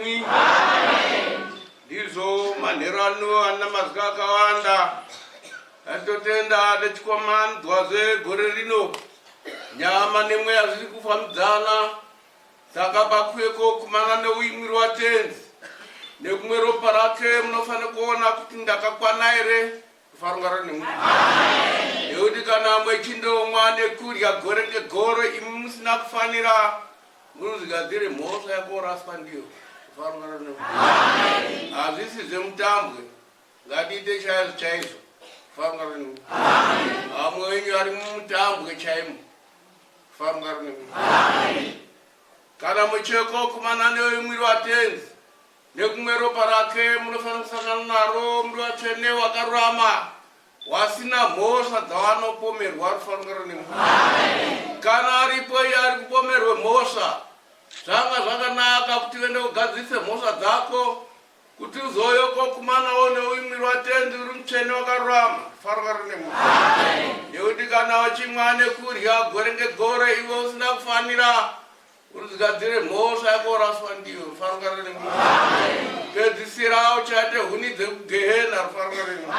nemwi. Ndizo manherano ana mazga akawanda atotenda achikwamanidzwa gore rino nyama nemweya zviri kufambidzana saka pakweko kumana neuimwiri watenzi nekumwe ropa rake munofanira kuona kuti ndakakwana here kufarungara nemwe nekuti kana mwechindomwa nekurya gore ngegore imi musina kufanira munozigadzire mhosva yakoraswa ndiyo kufarungara nemwe hazvisi zvemutambwe ngatiite chaizvo chaizvo kufarungara nemwe vamwe wenyu ari mumutambwe chaimo kufarungara nemwe kana mucheko kumana neumwiri watenzi nekumwe ropa rake munofanira kusangana naro muri watsvene wakarurama wasina mhosva dzawanopomerwa rufarungaro nemwe kana aripo iye ari kupomerwe mhosva zvanga zvakanaka kuti uende kugadzise mhosva dzako kuti uzoyoko kumanawo neumwiri watenzi uri mutsvene wakarurama rufarungaro nemwe nekuti kana wachimwa nekurya gore ngegore iwe usina kufanira urizigadzire mhosva yakoraswa ndiyo rufarungaro nemwe pedzisira uchate huni dzekugehena rufarungaro nemwe